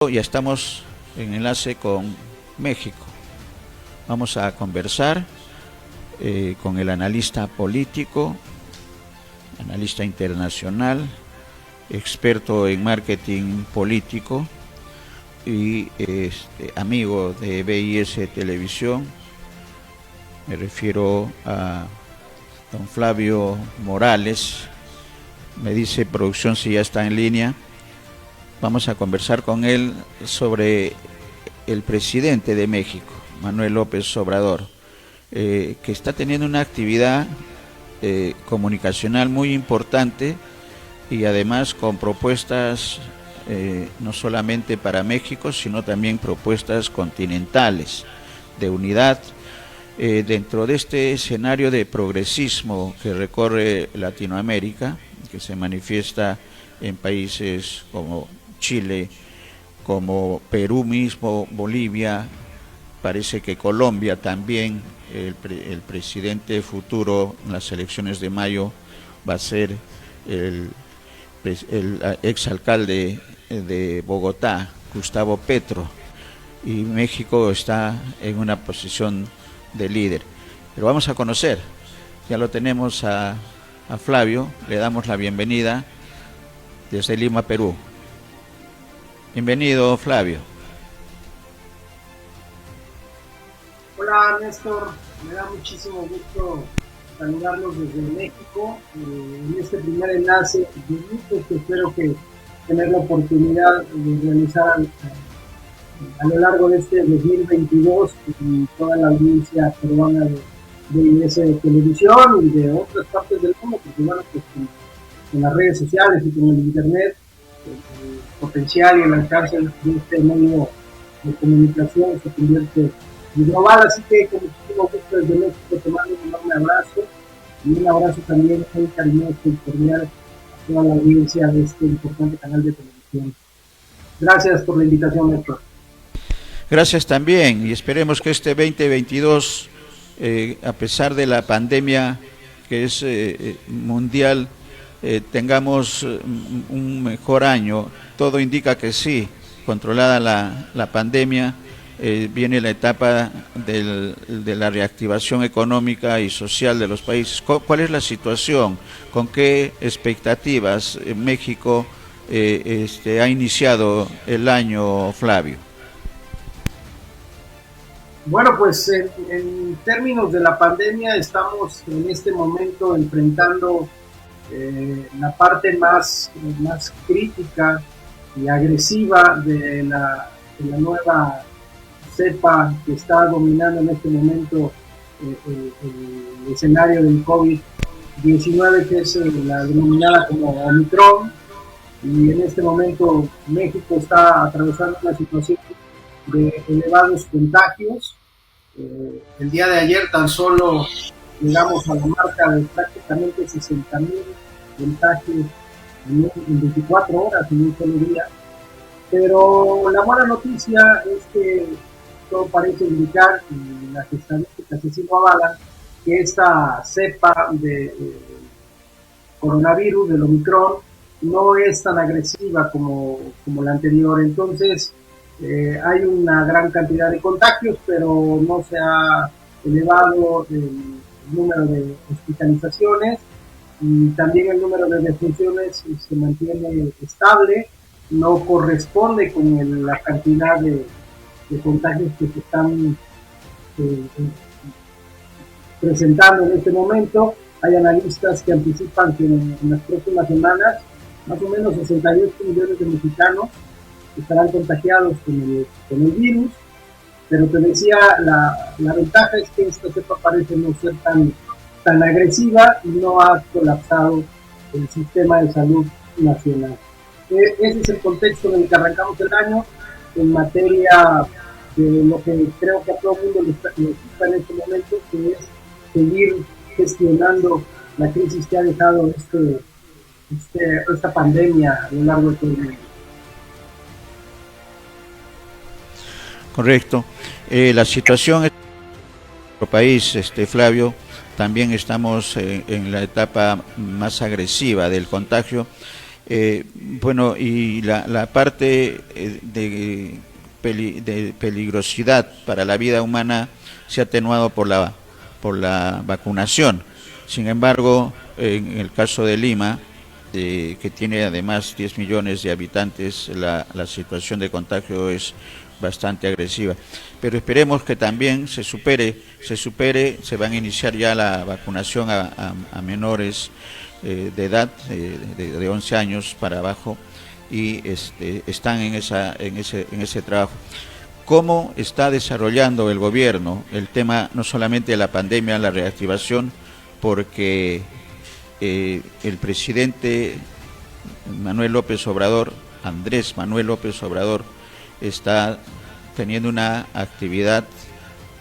Ya estamos en enlace con México. Vamos a conversar con el analista político, analista internacional, experto en marketing político y amigo de BIS Televisión. Me refiero a don Flavio Morales. Me dice producción si ya está en línea. Vamos a conversar con él sobre el presidente de México, Manuel López Obrador, que está teniendo una actividad comunicacional muy importante y además con propuestas no solamente para México, sino también propuestas continentales de unidad. Dentro de este escenario de progresismo que recorre Latinoamérica, que se manifiesta en países como Chile, como Perú mismo, Bolivia, parece que Colombia también, el presidente futuro en las elecciones de mayo va a ser el exalcalde de Bogotá, Gustavo Petro, y México está en una posición de líder. Pero vamos a conocer, ya lo tenemos a Flavio, le damos la bienvenida desde Lima, Perú. Bienvenido, Flavio. Hola, Néstor. Me da muchísimo gusto saludarlos desde México en este primer enlace de grupos que espero que tener la oportunidad de realizar a lo largo de este 2022 y toda la audiencia peruana de IBS Televisión y de otras partes del mundo, porque bueno, pues con las redes sociales y con el internet, el potencial y el alcance de este medio de comunicación se convierte en global, así que con muchísimo gusto desde México te mando un enorme abrazo y un abrazo también muy cariñoso y cordial a toda la audiencia de este importante canal de televisión. Gracias por la invitación, Néstor. Gracias también, y esperemos que este 2022, a pesar de la pandemia que es mundial, tengamos un mejor año. Todo indica que sí, controlada la pandemia, viene la etapa de la reactivación económica y social de los países. ¿Cuál es la situación? ¿Con qué expectativas México ha iniciado el año, Flavio? Bueno, pues en términos de la pandemia estamos en este momento enfrentando la parte más crítica y agresiva de la nueva cepa que está dominando en este momento el escenario del COVID-19, que es la denominada como Omicron, y en este momento México está atravesando una situación de elevados contagios. El día de ayer tan solo llegamos a la marca de prácticamente 60,000 contagios en 24 horas, en un solo día. Pero la buena noticia es que todo parece indicar, y las estadísticas así lo avalan, que esta cepa de coronavirus, del Omicron, no es tan agresiva como la anterior. Entonces, hay una gran cantidad de contagios, pero no se ha elevado el número de hospitalizaciones y también el número de defunciones se mantiene estable, no corresponde con la cantidad de contagios que se están presentando en este momento. Hay analistas que anticipan que en las próximas semanas más o menos 68 millones de mexicanos estarán contagiados con el virus, pero te decía, la ventaja es que esta cepa parece no ser tan agresiva y no ha colapsado el sistema de salud nacional. Ese es el contexto en el que arrancamos el año en materia de lo que creo que a todo el mundo le ocupa en este momento, que es seguir gestionando la crisis que ha dejado esta pandemia a lo largo de todo el mundo. Correcto. La situación en nuestro país, Flavio, también estamos en la etapa más agresiva del contagio. Bueno, y la parte de peligrosidad para la vida humana se ha atenuado por la vacunación. Sin embargo, en el caso de Lima, que tiene además 10 millones de habitantes, la situación de contagio es bastante agresiva. Pero esperemos que también se supere, se van a iniciar ya la vacunación a menores de edad, de 11 años para abajo, y están en ese trabajo. ¿Cómo está desarrollando el gobierno el tema no solamente de la pandemia, la reactivación? Porque el presidente Manuel López Obrador, Andrés Manuel López Obrador, está teniendo una actividad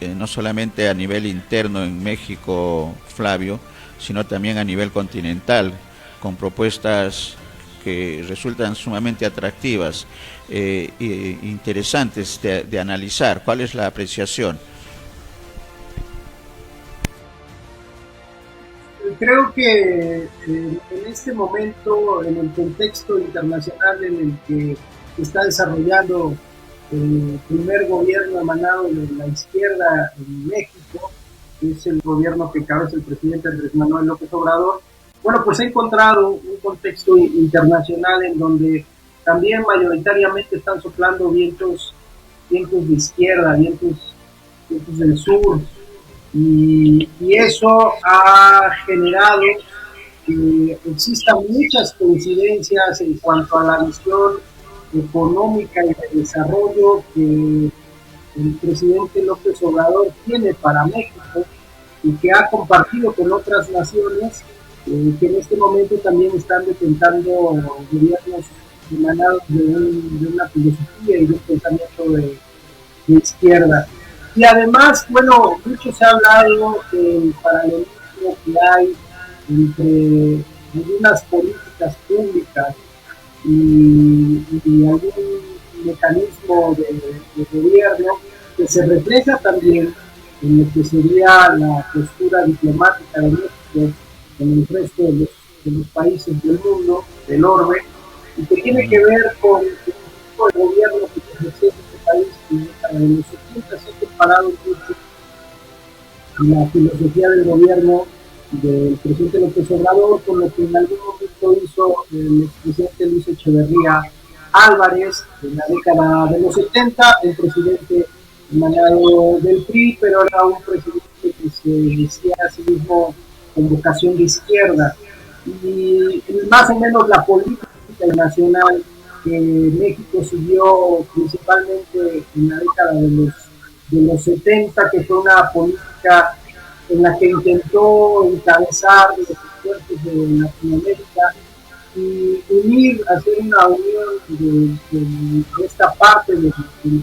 no solamente a nivel interno en México, Flavio, sino también a nivel continental, con propuestas que resultan sumamente atractivas e interesantes de analizar. ¿Cuál es la apreciación? Creo que en este momento, en el contexto internacional en el que se está desarrollando el primer gobierno emanado de la izquierda en México, que es el gobierno que cabeza el presidente Andrés Manuel López Obrador, bueno, pues he encontrado un contexto internacional en donde también mayoritariamente están soplando vientos de izquierda, vientos del sur, y eso ha generado que existan muchas coincidencias en cuanto a la visión económica y de desarrollo que el presidente López Obrador tiene para México y que ha compartido con otras naciones que en este momento también están detentando gobiernos emanados de una filosofía y de un pensamiento de izquierda. Y además, bueno, mucho se ha hablado del paralelismo que hay entre algunas políticas públicas y algún mecanismo de gobierno que se refleja también en lo que sería la postura diplomática de México en el resto de los países del mundo, del orbe, y que tiene que ver con el tipo de gobierno que ejerce este país en los 70 se ha comparado mucho la filosofía del gobierno del presidente López Obrador con lo que en algún momento hizo el expresidente Luis Echeverría Álvarez en la década de los 70, el presidente emanado del PRI, pero era un presidente que se decía a sí mismo con vocación de izquierda. Y más o menos la política nacional que México siguió principalmente en la década de los 70, que fue una política en la que intentó encabezar los esfuerzos de Latinoamérica y unir, hacer una unión de esta parte del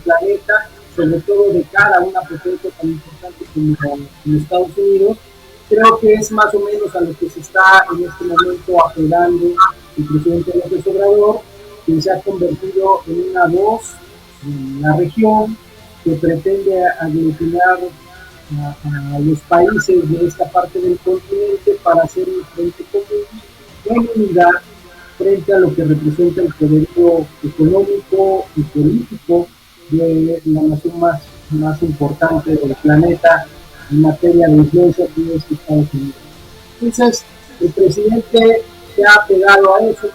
planeta, sobre todo de cara a una potencia tan importante como Estados Unidos. Creo que es más o menos a lo que se está en este momento apelando el presidente López Obrador, que se ha convertido en una voz en la región que pretende aglutinar a los países de esta parte del continente para hacer un frente común en unidad frente a lo que representa el poderío económico y político de la nación más importante del planeta en materia de influencia, que es Estados Unidos. Entonces, el presidente se ha pegado a eso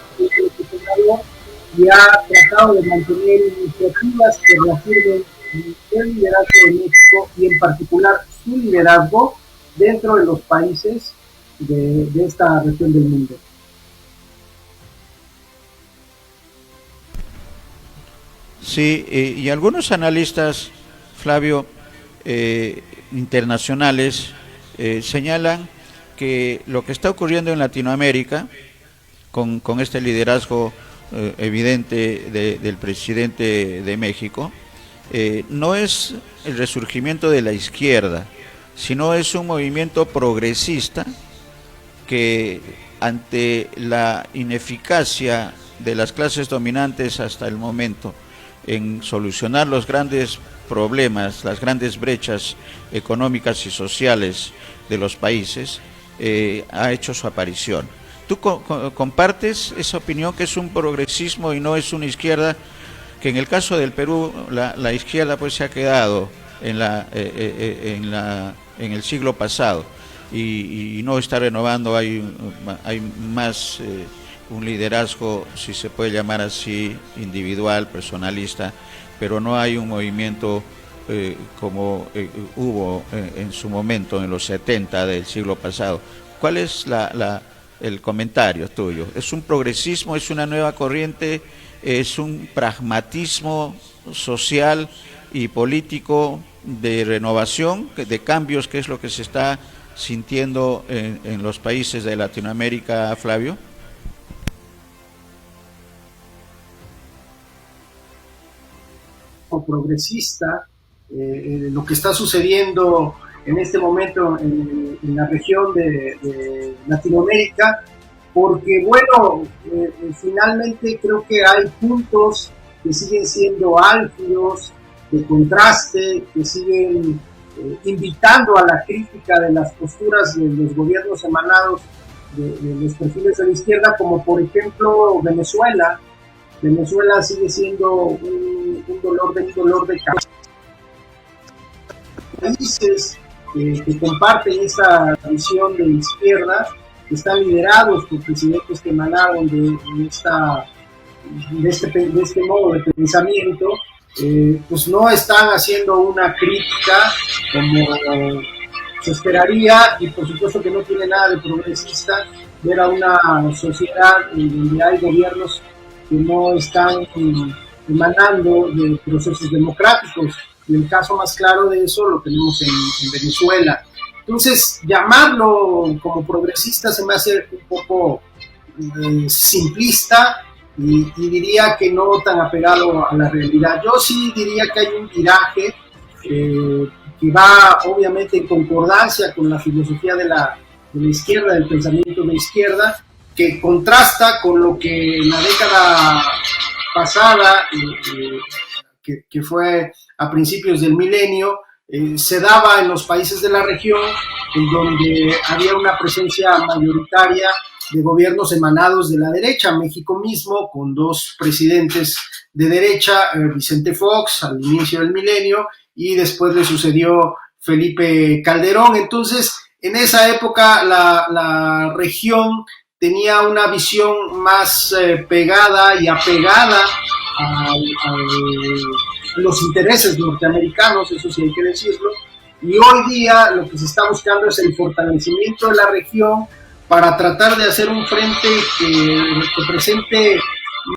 y ha tratado de mantener iniciativas que reafirmen el liderazgo de México y en particular su liderazgo dentro de los países de esta región del mundo. Sí, y algunos analistas, Flavio, internacionales, señalan que lo que está ocurriendo en Latinoamérica, con este liderazgo evidente del presidente de México, no es el resurgimiento de la izquierda, sino es un movimiento progresista que ante la ineficacia de las clases dominantes hasta el momento en solucionar los grandes problemas, las grandes brechas económicas y sociales de los países, ha hecho su aparición. ¿Tú compartes esa opinión que es un progresismo y no es una izquierda? Que en el caso del Perú la izquierda pues se ha quedado en el siglo pasado y no está renovando, hay más un liderazgo, si se puede llamar así, individual, personalista, pero no hay un movimiento como hubo en su momento en los 70 del siglo pasado. ¿Cuál es el comentario tuyo? ¿Es un progresismo, es una nueva corriente, es un pragmatismo social y político de renovación, de cambios, que es lo que se está sintiendo en los países de Latinoamérica, Flavio? O progresista, lo que está sucediendo en este momento en la región de Latinoamérica, porque bueno, finalmente creo que hay puntos que siguen siendo álgidos, de contraste, que siguen invitando a la crítica de las posturas de los gobiernos emanados de los perfiles de la izquierda, como por ejemplo Venezuela. Venezuela sigue siendo un dolor de cabeza. Países que comparten esa visión de izquierda, que están liderados por presidentes que emanaron de este modo de pensamiento, pues no están haciendo una crítica como se esperaría, y por supuesto que no tiene nada de progresista ver a una sociedad donde hay gobiernos que no están emanando de procesos democráticos, y el caso más claro de eso lo tenemos en Venezuela. Entonces, llamarlo como progresista se me hace un poco simplista y diría que no tan apegado a la realidad. Yo sí diría que hay un viraje que va obviamente en concordancia con la filosofía de la izquierda, del pensamiento de izquierda, que contrasta con lo que en la década pasada, que fue a principios del milenio, se daba en los países de la región, en donde había una presencia mayoritaria de gobiernos emanados de la derecha. México mismo, con dos presidentes de derecha, Vicente Fox al inicio del milenio, y después le sucedió Felipe Calderón. Entonces, en esa época la región tenía una visión más pegada y apegada a los intereses norteamericanos, eso sí hay que decirlo, y hoy día lo que se está buscando es el fortalecimiento de la región para tratar de hacer un frente que presente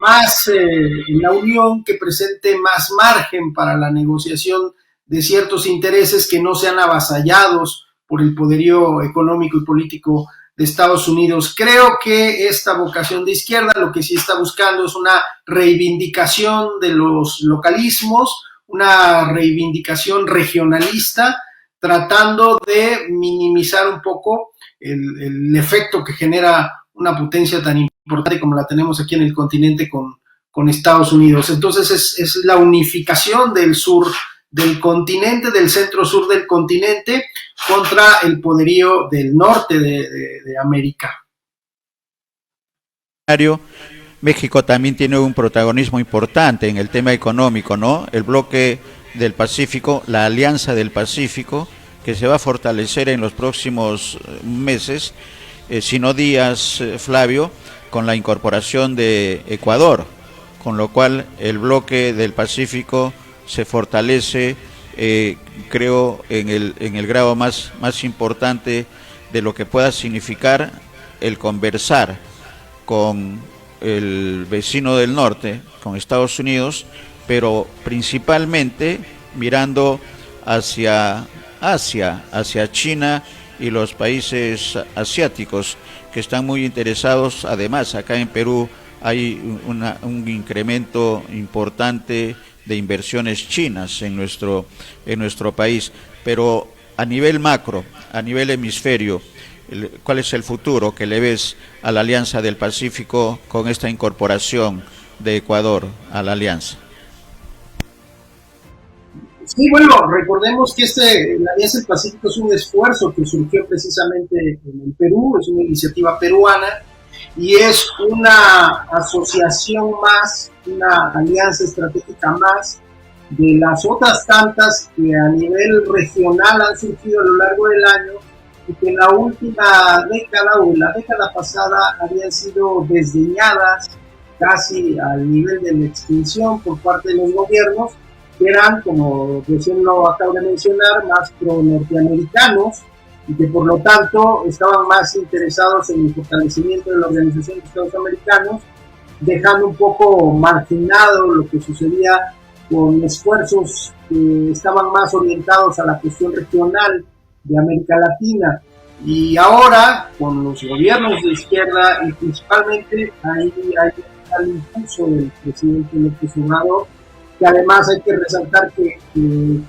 más en la unión, que presente más margen para la negociación de ciertos intereses que no sean avasallados por el poderío económico y político de Estados Unidos. Creo que esta vocación de izquierda lo que sí está buscando es una reivindicación de los localismos, una reivindicación regionalista, tratando de minimizar un poco el efecto que genera una potencia tan importante como la tenemos aquí en el continente con Estados Unidos. Entonces es la unificación del sur del continente, del centro-sur del continente, contra el poderío del norte de América. México también tiene un protagonismo importante en el tema económico, ¿no? El bloque del Pacífico, la Alianza del Pacífico, que se va a fortalecer en los próximos meses, sino días, Flavio, con la incorporación de Ecuador, con lo cual el bloque del Pacífico se fortalece, creo, en el grado más importante de lo que pueda significar el conversar con el vecino del norte, con Estados Unidos, pero principalmente mirando hacia Asia, hacia China y los países asiáticos que están muy interesados. Además, acá en Perú hay un incremento importante de inversiones chinas en nuestro país, pero a nivel macro, a nivel hemisferio, ¿cuál es el futuro que le ves a la Alianza del Pacífico con esta incorporación de Ecuador a la Alianza? Sí, bueno, recordemos que la Alianza del Pacífico es un esfuerzo que surgió precisamente en el Perú, es una iniciativa peruana, y es una asociación más, una alianza estratégica más de las otras tantas que a nivel regional han surgido a lo largo del año y que en la última década o en la década pasada habían sido desdeñadas casi al nivel de la extinción por parte de los gobiernos, que eran, como recién lo acabo de mencionar, más pro-norteamericanos y que por lo tanto estaban más interesados en el fortalecimiento de la Organización de Estados Americanos, dejando un poco marginado lo que sucedía con esfuerzos que estaban más orientados a la cuestión regional de América Latina. Y ahora, con los gobiernos de izquierda, y principalmente hay el impulso del presidente López Obrador, que además hay que resaltar que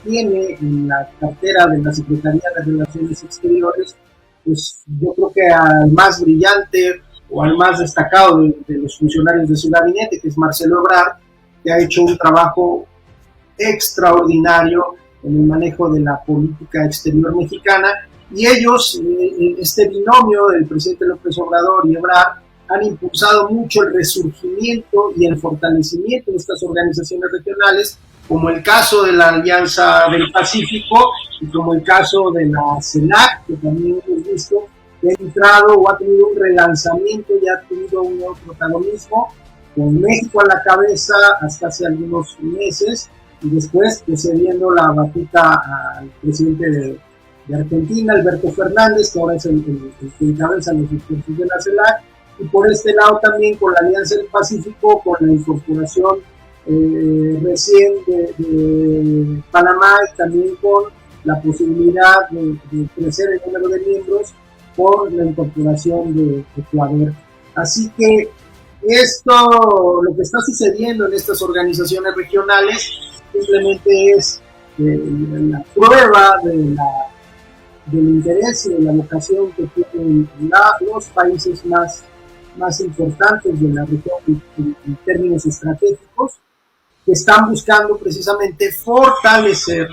tiene en la cartera de la Secretaría de Relaciones Exteriores, pues yo creo que al más brillante o al más destacado de los funcionarios de su gabinete, que es Marcelo Ebrard, que ha hecho un trabajo extraordinario en el manejo de la política exterior mexicana, y ellos, este binomio del presidente López Obrador y Ebrard, han impulsado mucho el resurgimiento y el fortalecimiento de estas organizaciones regionales, como el caso de la Alianza del Pacífico y como el caso de la CELAC, que también hemos visto que ha entrado o ha tenido un relanzamiento y ha tenido un nuevo protagonismo, con México a la cabeza hasta hace algunos meses, y después cediendo la batuta al presidente de Argentina, Alberto Fernández, que ahora es el que encabeza los esfuerzos de la CELAC, y por este lado también con la Alianza del Pacífico, con la incorporación recién de Panamá, y también con la posibilidad de crecer el número de miembros por la incorporación de Ecuador. Así que esto, lo que está sucediendo en estas organizaciones regionales, simplemente es la prueba del interés y de la vocación que tienen los países más importantes de la región en términos estratégicos, que están buscando precisamente fortalecer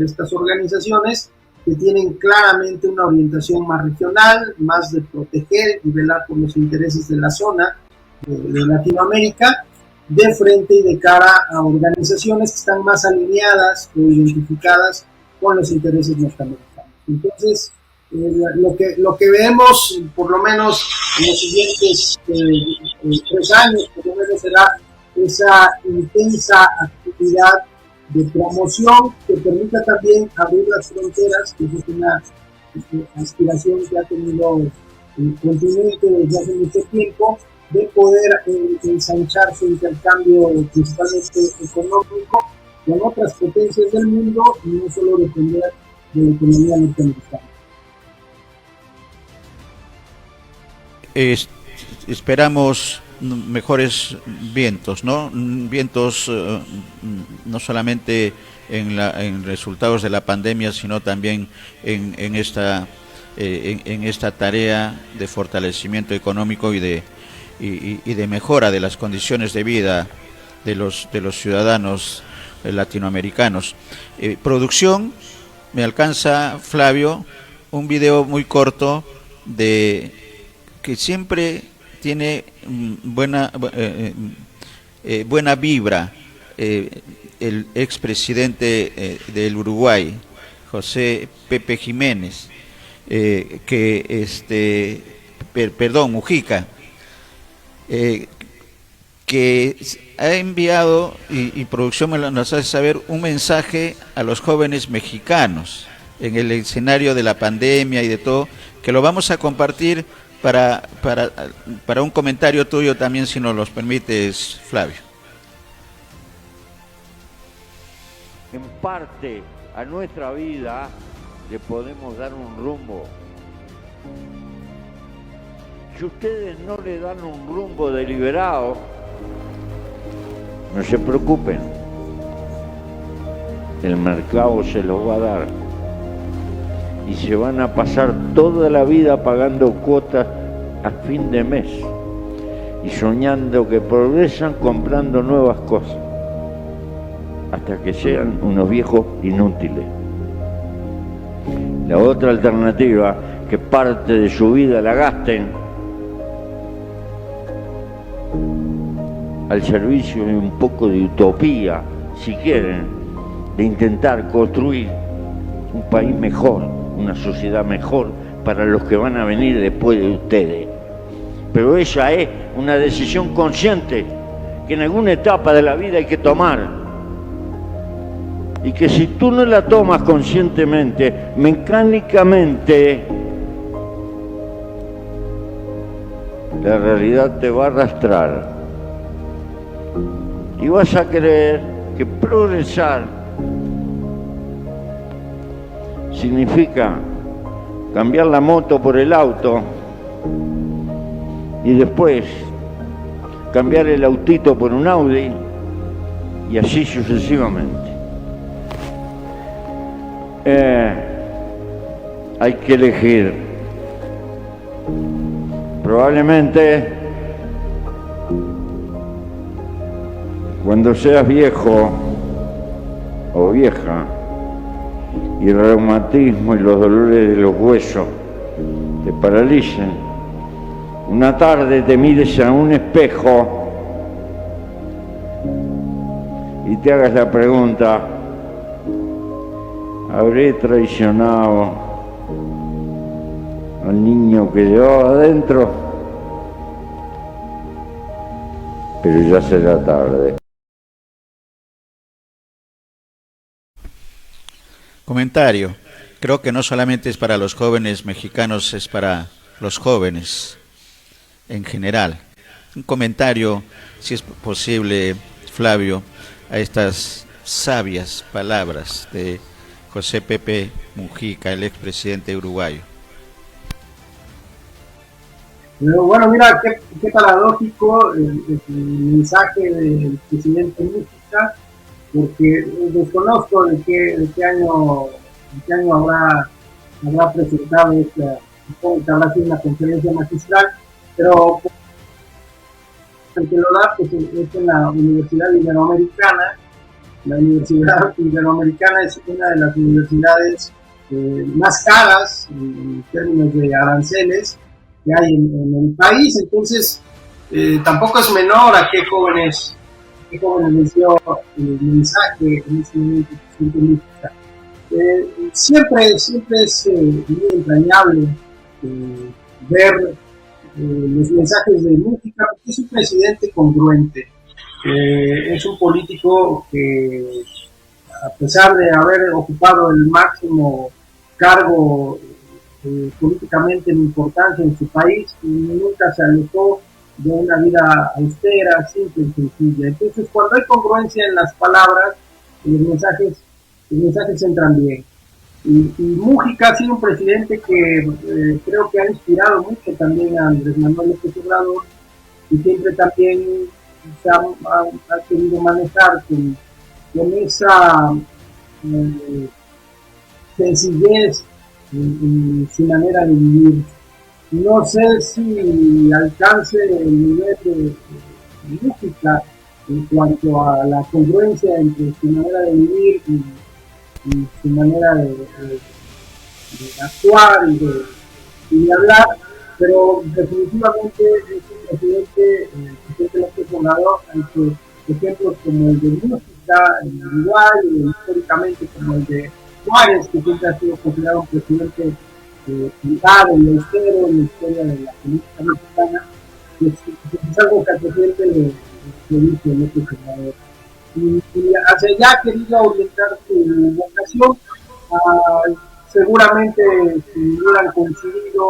estas organizaciones que tienen claramente una orientación más regional, más de proteger y velar por los intereses de la zona de Latinoamérica, de frente y de cara a organizaciones que están más alineadas o identificadas con los intereses norteamericanos. Entonces, lo que vemos, por lo menos en los siguientes 3 años, por lo menos será esa intensa actividad de promoción que permita también abrir las fronteras, que es una aspiración que ha tenido el continente desde hace mucho tiempo, de poder ensanchar su intercambio principalmente económico con otras potencias del mundo y no solo depender de la economía norteamericana. Esperamos mejores vientos, ¿no? Vientos no solamente en resultados de la pandemia, sino también en esta tarea de fortalecimiento económico y de mejora de las condiciones de vida de los ciudadanos latinoamericanos. Producción, me alcanza, Flavio, un video muy corto que siempre tiene buena vibra, el expresidente del Uruguay, José Pepe Jiménez, Mujica, que ha enviado, y producción nos hace saber, un mensaje a los jóvenes mexicanos en el escenario de la pandemia y de todo, que lo vamos a compartir para un comentario tuyo también, si nos los permites, Flavio. En parte a nuestra vida le podemos dar un rumbo. Si ustedes no le dan un rumbo deliberado, no se preocupen, el mercado se los va a dar y se van a pasar toda la vida pagando cuotas a fin de mes y soñando que progresan comprando nuevas cosas hasta que sean unos viejos inútiles. La otra alternativa, que parte de su vida la gasten al servicio de un poco de utopía, si quieren, de intentar construir un país mejor, una sociedad mejor para los que van a venir después de ustedes. Pero esa es una decisión consciente que en alguna etapa de la vida hay que tomar. Y que si tú no la tomas conscientemente, mecánicamente, la realidad te va a arrastrar. Y vas a creer que progresar significa cambiar la moto por el auto y después cambiar el autito por un Audi y así sucesivamente. Hay que elegir. Probablemente cuando seas viejo o vieja y el reumatismo y los dolores de los huesos te paralicen, una tarde te mires a un espejo y te hagas la pregunta: ¿habré traicionado al niño que llevaba adentro? Pero ya será tarde. Comentario. Creo que no solamente es para los jóvenes mexicanos, es para los jóvenes en general. Un comentario, si es posible, Flavio, a estas sabias palabras de José Pepe Mujica, el expresidente uruguayo. Pero bueno, mira, qué paradójico el mensaje del presidente Mujica, porque desconozco de qué año habrá presentado supongo que habrá sido una conferencia magistral, pero el que lo da pues, es en la Universidad Iberoamericana. La Universidad Iberoamericana es una de las universidades más caras en términos de aranceles que hay en el país, entonces tampoco es menor a qué jóvenes les dio el mensaje en ese momento. Siempre es muy entrañable ver los mensajes de Mujica, porque es un presidente congruente, es un político que, a pesar de haber ocupado el máximo cargo políticamente de importancia en su país, nunca se alejó de una vida austera, simple y sencilla. Entonces, cuando hay congruencia en las palabras, los mensajes entran bien. Y Mujica ha sido un presidente que creo que ha inspirado mucho también a Andrés Manuel López Obrador, y siempre también se ha querido manejar con esa sencillez en su manera de vivir. No sé si alcance el nivel de Mujica en cuanto a la congruencia entre su manera de vivir y su manera de actuar y de hablar, pero definitivamente es un presidente López Obrador, ante ejemplos como el de Mujica en Uruguay, históricamente como el de Juárez, que siempre ha sido considerado un presidente privado y austero en la historia de la política mexicana, que es algo que al presidente le dice López Obrador. Y hacia allá ha querido orientar su vocación. Seguramente si hubieran coincidido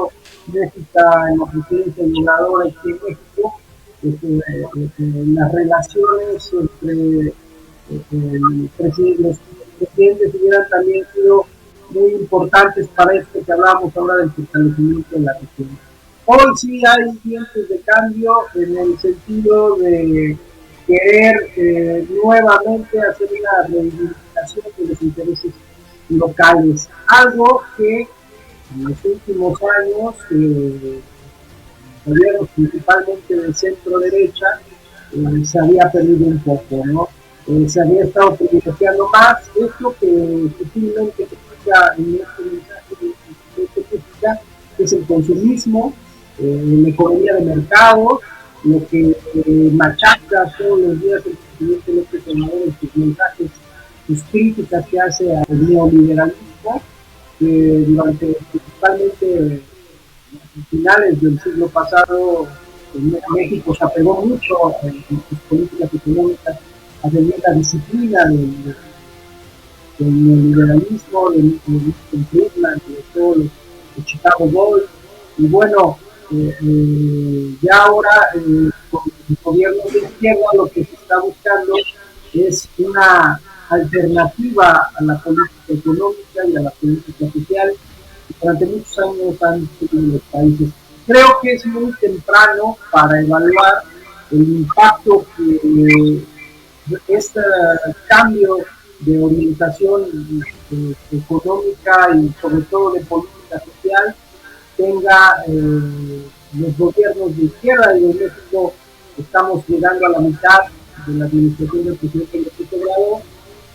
México en la presidencia y Obrador aquí en México, las relaciones entre los presidentes hubieran también sido muy importantes para esto que hablábamos ahora del fortalecimiento de la región. Hoy sí hay vientos de cambio en el sentido de querer nuevamente hacer una reivindicación de los intereses locales, algo que en los últimos años gobiernos principalmente de centro derecha se había perdido un poco, ¿no? Se había estado privilegiando más esto que sutilmente critica en este mensaje de política, que es el consumismo, la economía de mercado, lo que machaca todos los días el presidente López Obrador en sus mensajes, sus críticas que hace al neoliberalismo, que durante principalmente finales del siglo pasado México se apegó mucho en sus políticas económicas a seguir la disciplina del neoliberalismo, del Milton Friedman, de todos los Chicago Boys. Y bueno, ya ahora con el gobierno de izquierda lo que se está buscando es una alternativa a la política económica y a la política social que durante muchos años han tenido los países. Creo que es muy temprano para evaluar el impacto que este cambio de orientación económica y sobre todo de política social tenga los gobiernos de izquierda. Y en México estamos llegando a la mitad de la administración del presidente López Obrador,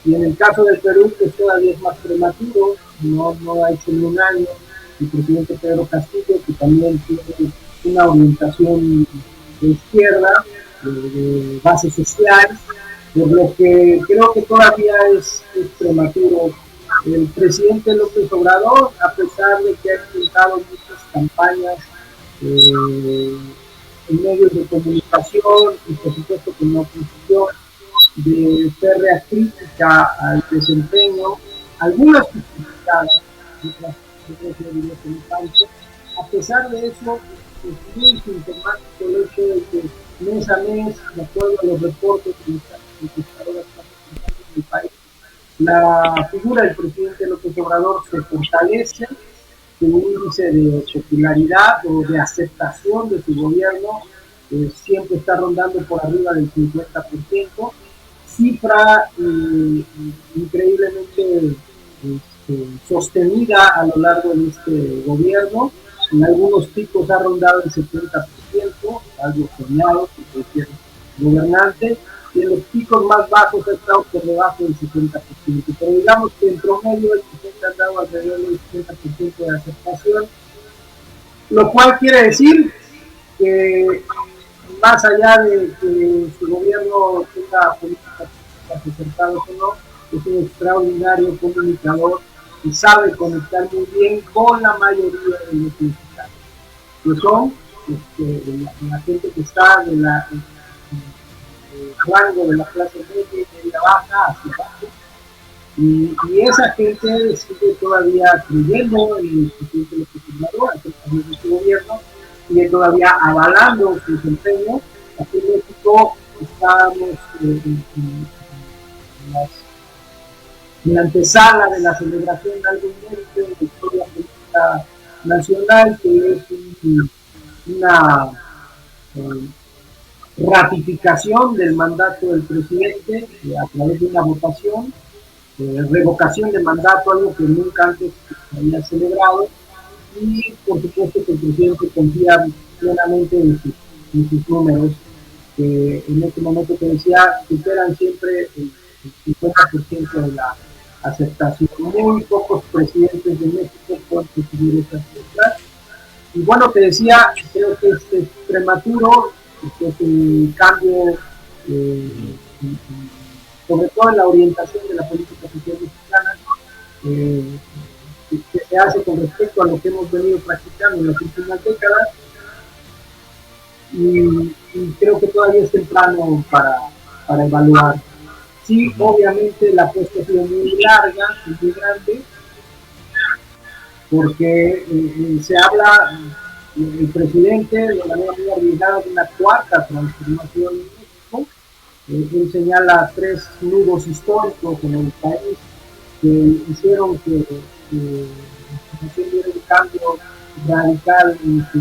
y en el caso del Perú, pues todavía es más prematuro, no ha hecho ni un año el presidente Pedro Castillo, que también tiene una orientación de izquierda, de base social, por lo que creo que todavía es prematuro. El presidente López Obrador, a pesar de que ha enfrentado muchas campañas en medios de comunicación y por supuesto con la oposición, de férrea crítica al desempeño, algunas justificadas, otras a pesar de eso, es muy sintomático el hecho de que mes a mes, de acuerdo a los reportes que están encuestadoras en el país, la figura del presidente López Obrador se fortalece, su índice de popularidad o de aceptación de su gobierno siempre está rondando por arriba del 50%, cifra increíblemente sostenida a lo largo de este gobierno. En algunos picos ha rondado el 70%, algo soñado por cualquier gobernante, y en los picos más bajos ha estado por debajo del 70%. Pero digamos que en promedio el presidente ha dado alrededor del 70% de aceptación, lo cual quiere decir que más allá de que su gobierno tenga políticas acertadas o no, es un extraordinario comunicador y sabe conectar muy bien con la mayoría de los mexicanos, que son la gente que está de la rango de la clase media y media baja hacia abajo, y esa gente sigue todavía creyendo en el presidente López Obrador, en su gobierno, sigue todavía avalando su desempeño. Aquí en México estamos en la antesala de la celebración de algo inédito de la historia política nacional, que es una ratificación del mandato del presidente a través de una votación, revocación de mandato, algo que nunca antes se había celebrado, y por supuesto que el presidente confía plenamente en sus números, que en este momento que decía superan siempre el 50% de la aceptación. Muy pocos presidentes de México pueden recibir esas cifras. Y bueno, te decía, creo que es prematuro, que es un cambio, sobre todo en la orientación de la política social mexicana, que se hace con respecto a lo que hemos venido practicando en las últimas décadas, y creo que todavía es temprano para evaluar. Sí, obviamente la apuesta ha sido muy larga y muy grande, porque se habla, el presidente de manera muy arriesgada de una cuarta transformación en México. Él señala 3 nudos históricos en el país que hicieron que la situación diera un cambio radical en su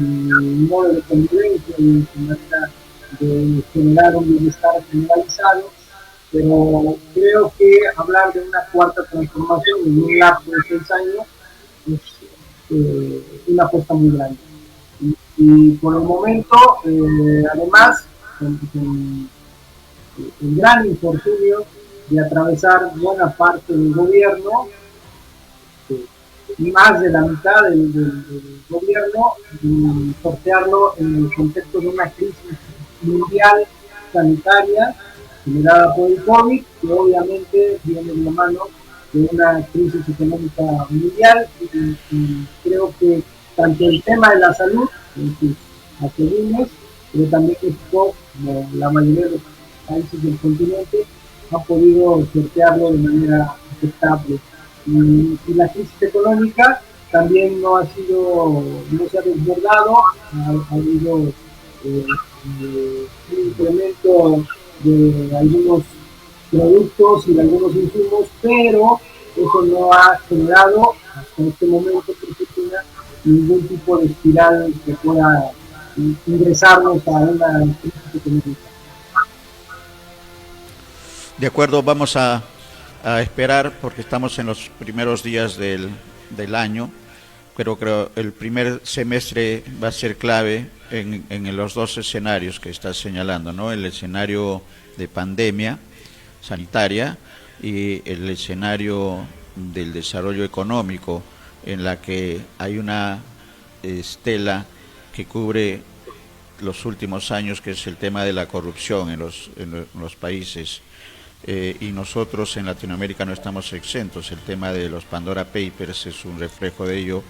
modo de convivencia y en su manera de generar un bienestar generalizado. Pero creo que hablar de una cuarta transformación en un lapso de 6 años es una apuesta muy grande. Y por el momento, además, el gran infortunio de atravesar buena parte del gobierno, más de la mitad del gobierno, y sortearlo en el contexto de una crisis mundial sanitaria generada por el COVID, que obviamente viene de la mano de una crisis económica mundial y creo que tanto el tema de la salud en sus atributos, pero también México, como la mayoría de los países del continente, ha podido sortearlo de manera aceptable. Y la crisis económica también no se ha desbordado, ha habido un incremento de algunos productos y de algunos insumos, pero eso no ha generado hasta este momento, por fortuna, ningún tipo de espiral que pueda ingresarnos a una crisis económica. De acuerdo, vamos a esperar porque estamos en los primeros días del año, pero creo el primer semestre va a ser clave en los dos escenarios que estás señalando, ¿no? El escenario de pandemia sanitaria y el escenario del desarrollo económico, en la que hay una estela que cubre los últimos años, que es el tema de la corrupción en los países. Y nosotros en Latinoamérica no estamos exentos. El tema de los Pandora Papers es un reflejo de ello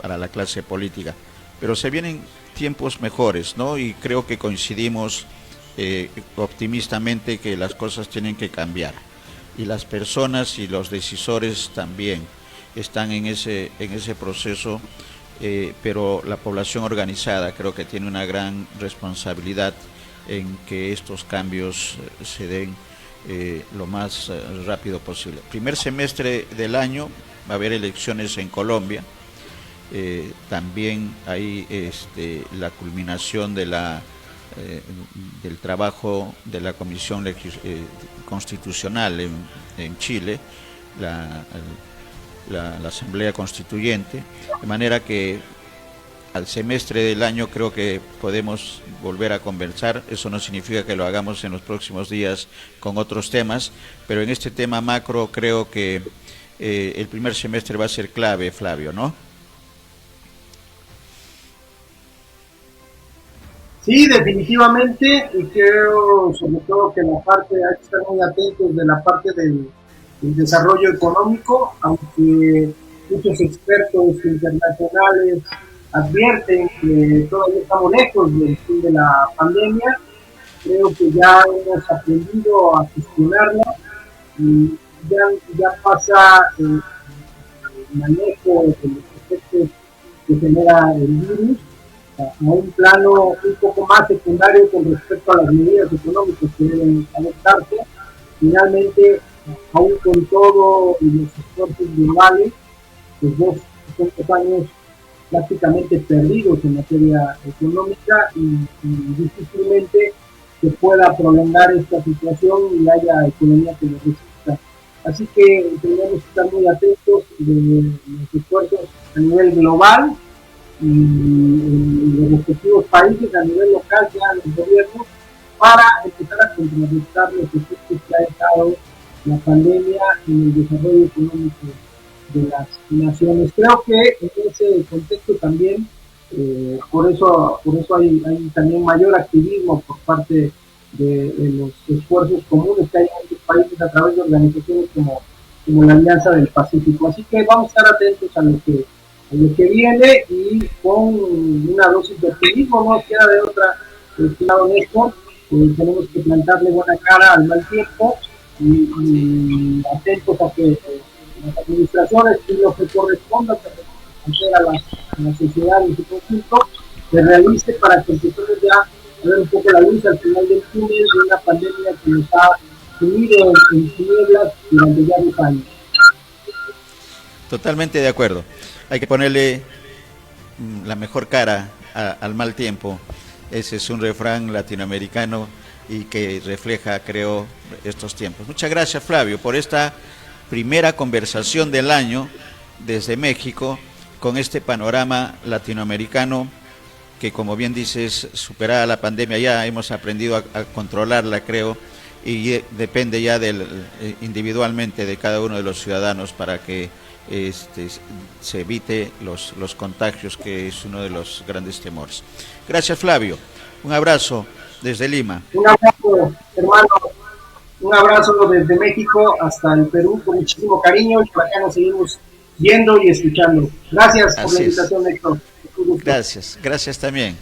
para la clase política. Pero se vienen tiempos mejores, ¿no? Y creo que coincidimos optimistamente que las cosas tienen que cambiar. Y las personas y los decisores también están en ese proceso, pero la población organizada creo que tiene una gran responsabilidad en que estos cambios se den lo más rápido posible. Primer semestre del año va a haber elecciones en Colombia, también hay la culminación de del trabajo de la Comisión Constitucional en Chile, la Asamblea Constituyente, de manera que al semestre del año creo que podemos volver a conversar. Eso no significa que lo hagamos en los próximos días con otros temas, pero en este tema macro creo que el primer semestre va a ser clave, Flavio, ¿no? Sí, definitivamente, y creo sobre todo que la parte, hay que estar muy atentos de la parte del desarrollo económico, aunque muchos expertos internacionales advierten que todavía estamos lejos del fin de la pandemia. Creo que ya hemos aprendido a gestionarla y ya pasa el manejo de los efectos que genera el virus a un plano un poco más secundario con respecto a las medidas económicas que deben adoptarse. Finalmente, aún con todo y los esfuerzos globales, pues estos años prácticamente perdidos en materia económica y difícilmente se pueda prolongar esta situación y haya economía que lo resista. Así que tenemos que estar muy atentos de los esfuerzos a nivel global y en los respectivos países, a nivel local, ya los gobiernos, para empezar a contrarrestar los efectos que ha dejado la pandemia en el desarrollo económico de las naciones. Creo que en ese contexto también, por eso hay también mayor activismo por parte de los esfuerzos comunes que hay en otros países a través de organizaciones como la Alianza del Pacífico. Así que vamos a estar atentos a lo que viene y con una dosis de optimismo, no queda de otra, estimado Néstor. Tenemos que plantarle buena cara al mal tiempo y atentos a que las administraciones y lo que corresponda a la sociedad en su conjunto se realice para que empecemos ya a ver un poco la luz al final del túnel de una pandemia que nos ha sumido en tinieblas durante ya 2 años. Totalmente de acuerdo. Hay que ponerle la mejor cara al mal tiempo. Ese es un refrán latinoamericano y que refleja, creo, estos tiempos. Muchas gracias, Flavio, por esta primera conversación del año desde México con este panorama latinoamericano que, como bien dices, superada la pandemia ya hemos aprendido a controlarla, creo, y depende ya individualmente de cada uno de los ciudadanos para que se evite los contagios, que es uno de los grandes temores. Gracias, Flavio. Un abrazo desde Lima. Un abrazo, hermano. Un abrazo desde México hasta el Perú con muchísimo cariño y por acá nos seguimos viendo y escuchando. Gracias por la invitación, Héctor. Gracias también.